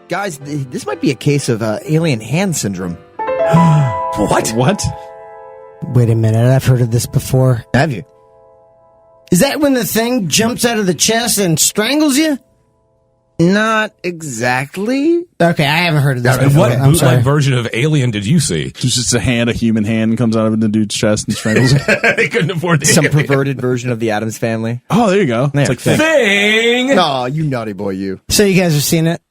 Guys, this might be a case of alien hand syndrome. What? Wait a minute, I've heard of this before. Have you? Is that when the thing jumps out of the chest and strangles you? Not exactly. Okay, I haven't heard of this And before. what I'm sorry. bootleg version of Alien did you see? It's just a human hand comes out of the dude's chest and strangles him. They couldn't afford the Some Alien. perverted version of the Addams Family. Oh, there you go. Yeah. It's like Thing! Oh, you naughty boy, you. So you guys have seen it?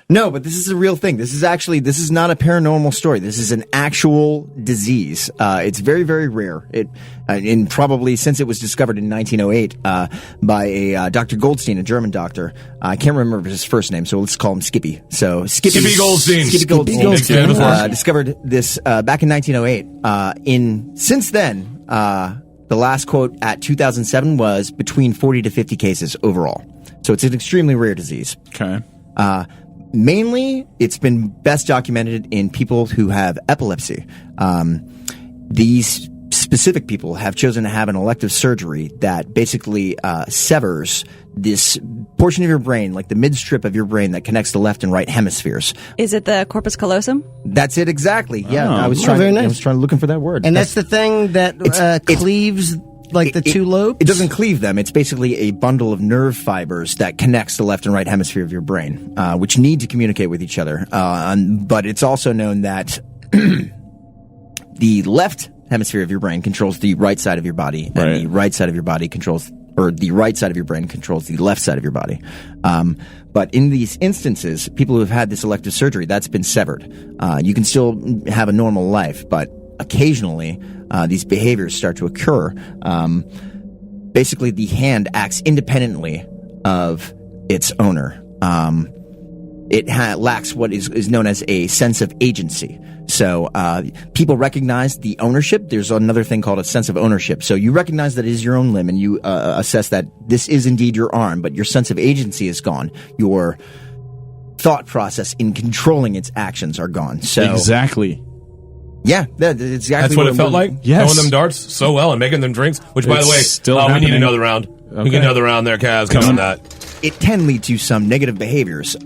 No, but this is a real thing. This is not a paranormal story. This is an actual disease. It's very, very rare. And probably since it was discovered in 1908 by a Dr. Goldstein, a German doctor. I can't remember his first name, so let's call him Skippy. So Skippy Goldstein. Skippy Goldstein. Goldstein. Discovered this back in 1908. Since then, the last quote at 2007 was between 40 to 50 cases overall. So it's an extremely rare disease. Okay. Mainly, it's been best documented in people who have epilepsy. These specific people have chosen to have an elective surgery that basically severs this portion of your brain, like the midstrip of your brain that connects the left and right hemispheres. Is it the corpus callosum? That's it exactly. Yeah, Oh, I was very nice. I was looking for that word. And that's the thing that cleaves like the two lobes? It doesn't cleave them. It's basically a bundle of nerve fibers that connects the left and right hemisphere of your brain, which need to communicate with each other. But it's also known that the left hemisphere of your brain controls the right side of your body, and the right side of your body controls, or the right side of your brain controls the left side of your body. But in these instances, people who have had this elective surgery, that's been severed. You can still have a normal life, but occasionally these behaviors start to occur. Basically, the hand acts independently of its owner. It lacks what is known as a sense of agency. So people recognize the ownership. There's another thing called a sense of ownership. So you recognize that it is your own limb, and you assess that this is indeed your arm, but your sense of agency is gone. Your thought process in controlling its actions are gone. So Exactly. yeah, that's exactly That's what it felt like? Yes. Throwing them darts so well and making them drinks? Which, by It's the way, still we need happening. another round. Okay. We get another round there, Kaz. Come on that. It can lead to some negative behaviors.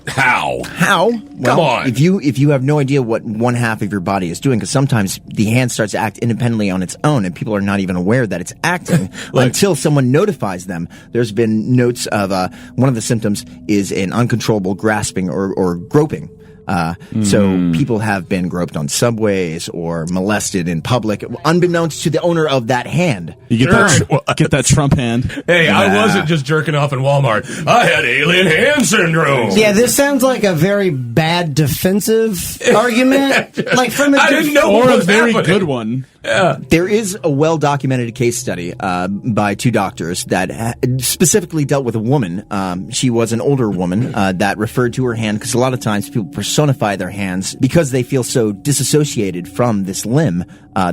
How? How? Well, Come on. If you have no idea what one half of your body is doing, because sometimes the hand starts to act independently on its own, and people are not even aware that it's acting until someone notifies them. There's been notes of one of the symptoms is an uncontrollable grasping or groping. So people have been groped on subways or molested in public, unbeknownst to the owner of that hand. You get that Trump hand. Hey, I wasn't just jerking off in Walmart. I had alien hand syndrome. Yeah, this sounds like a very bad defensive argument. Like from a I didn't know Or what a was very happening. good one. There is a well-documented case study by two doctors that specifically dealt with a woman. She was an older woman that referred to her hand, because a lot of times people personify their hands because they feel so disassociated from this limb.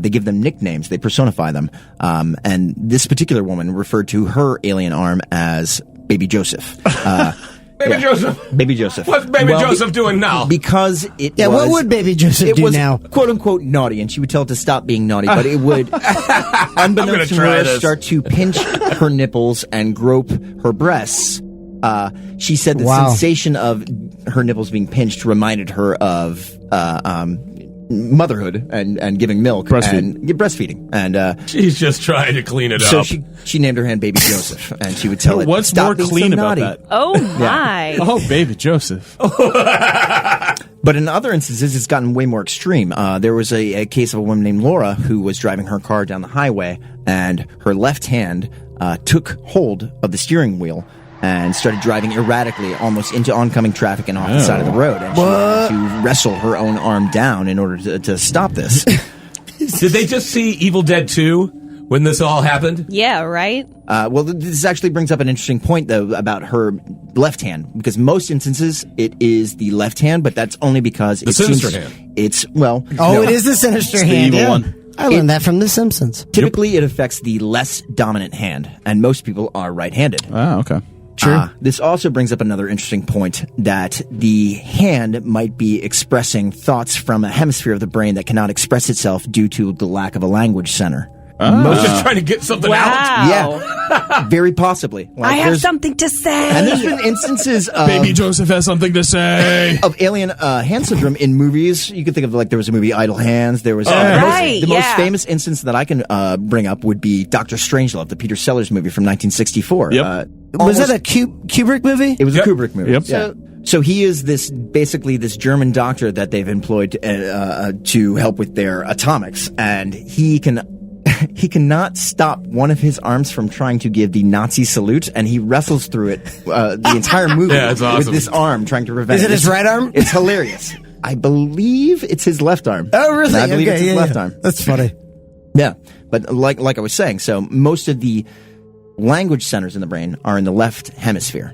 They give them nicknames. They personify them. And this particular woman referred to her alien arm as Baby Joseph. Baby Joseph. Baby Joseph. What's Baby Joseph doing now? Because it Yeah, was... what would Baby Joseph It do was now? quote unquote naughty, and she would tell it to stop being naughty, but it would, unbeknownst to try her, this. start to pinch her nipples and grope her breasts. She said the Wow. sensation of her nipples being pinched reminded her of motherhood and giving milk, breastfeeding, and She's just trying to clean it so up. she named her hand Baby Joseph, and she would tell it, What's "Stop more being clean so about naughty." that? Oh my! Oh, baby Joseph. But in other instances, it's gotten way more extreme. There was a case of a woman named Laura who was driving her car down the highway, and her left hand took hold of the steering wheel and started driving erratically almost into oncoming traffic and off the side of the road. And she had to wrestle her own arm down in order to stop this. Did they just see Evil Dead 2 when this all happened? Yeah, right? Well, this actually brings up an interesting point, though, about her left hand, because most instances it is the left hand, but that's only because The sinister hand. It's, well... Oh, no. it is the sinister the hand. evil yeah. one. I learned that from The Simpsons. Typically, it affects the less dominant hand, and most people are right-handed. Oh, okay. Sure. This also brings up another interesting point, that the hand might be expressing thoughts from a hemisphere of the brain that cannot express itself due to the lack of a language center. Just trying to get something out. Wow. Very possibly. Like, I have there's- something to say. And there's been instances of Baby Joseph has something to say. of alien hand syndrome in movies. You could think of, like, there was a movie Idle Hands. There was right, the most yeah. famous instance that I can bring up would be Dr. Strangelove, the Peter Sellers movie from 1964. Yep. Was that a Kubrick movie? It was Yep. a Kubrick movie. Yep. Yeah. So he is basically this German doctor that they've employed to help with their atomics, and he cannot stop one of his arms from trying to give the Nazi salute, and he wrestles through it the entire movie Yeah, it's awesome. with this arm trying to prevent Is it his right arm? It's hilarious. I believe it's his left arm. Oh, really? I believe it's his left arm. That's funny. Yeah, but like I was saying, so most of the language centers in the brain are in the left hemisphere,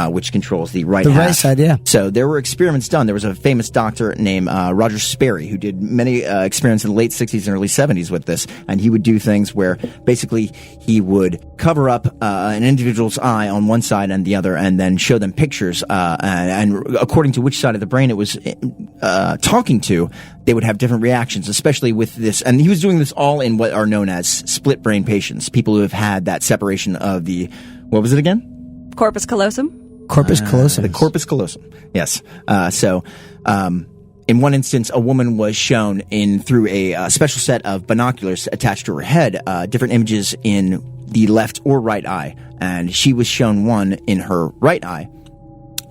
which controls the right The half. right side, yeah. So there were experiments done. There was a famous doctor named Roger Sperry who did many experiments in the late 60s and early 70s with this, and he would do things where basically he would cover up an individual's eye on one side and the other, and then show them pictures, and according to which side of the brain it was talking to, they would have different reactions, especially with this. And he was doing this all in what are known as split brain patients, people who have had that separation of the, what was it again? Corpus callosum. Corpus callosum. The corpus callosum. Yes. In one instance, a woman was shown through a special set of binoculars attached to her head, different images in the left or right eye. And she was shown one in her right eye,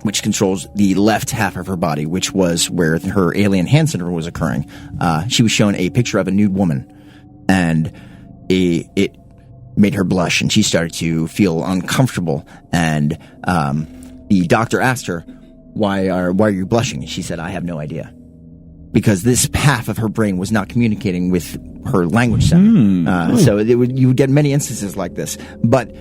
which controls the left half of her body, which was where her alien hand syndrome was occurring. She was shown a picture of a nude woman, and it made her blush, and she started to feel uncomfortable. And the doctor asked her, why are you blushing? And she said, I have no idea. Because this half of her brain was not communicating with her language center. So you would get many instances like this. But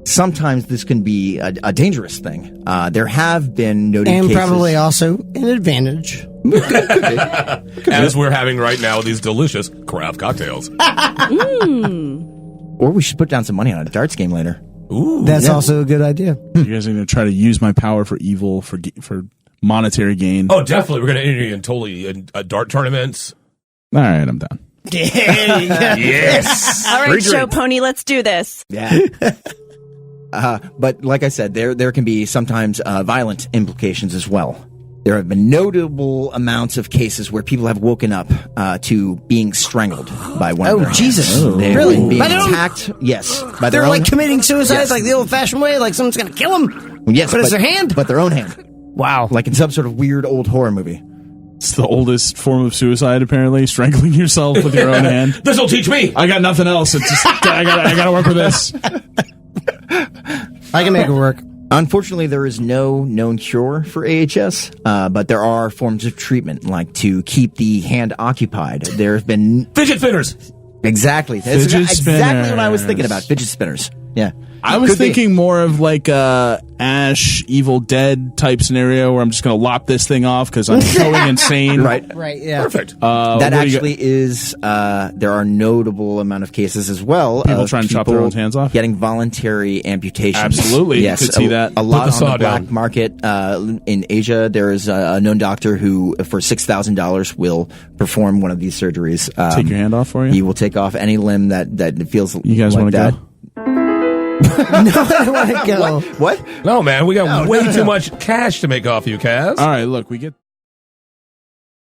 sometimes this can be a dangerous thing. There have been noted And cases. probably also an advantage. As we're having right now these delicious craft cocktails. Or we should put down some money on a darts game later. Ooh. That's also a good idea. You guys are going to try to use my power for evil, for monetary gain. Oh, definitely. We're going to enter you in dart tournaments. All right, I'm done. Yes. All right, Free show drink. pony, let's do this. Yeah. But like I said, there can be sometimes violent implications as well. There have been notable amounts of cases where people have woken up to being strangled by one of their hands. Jesus. They've Really? been being By their own- attacked. Yes. By They're their like own, committing suicide, Yes. like the old-fashioned way, like someone's going to kill them. Yes, but it's their hand? But their own hand. Wow. Like in some sort of weird old horror movie. It's the oldest form of suicide, apparently, strangling yourself with your own hand. This'll teach me. I got nothing else. It's just, I gotta work with this. I can make it work. Unfortunately, there is no known cure for AHS, but there are forms of treatment, like to keep the hand occupied. There have been Fidget spinners. exactly that's Fidget exactly what I was spinners. thinking about. Fidget spinners. Yeah, I was Could be. thinking more of like a Ash Evil Dead type scenario where I'm just going to lop this thing off because I'm going insane. right. Right, yeah. Perfect. That what do you actually is. There are notable amount of cases as well. People of trying to chop their own hands off? getting voluntary amputations. Absolutely. yes. Could see that. A lot Put the on saw the black down. market in Asia. There is a known doctor who, for $6,000, will perform one of these surgeries. Take your hand off for you? He will take off any limb that feels. You guys like want to that. go? No, I want to go. What? No, man. We got way too much cash to make off you, Kaz. All right, look, we get...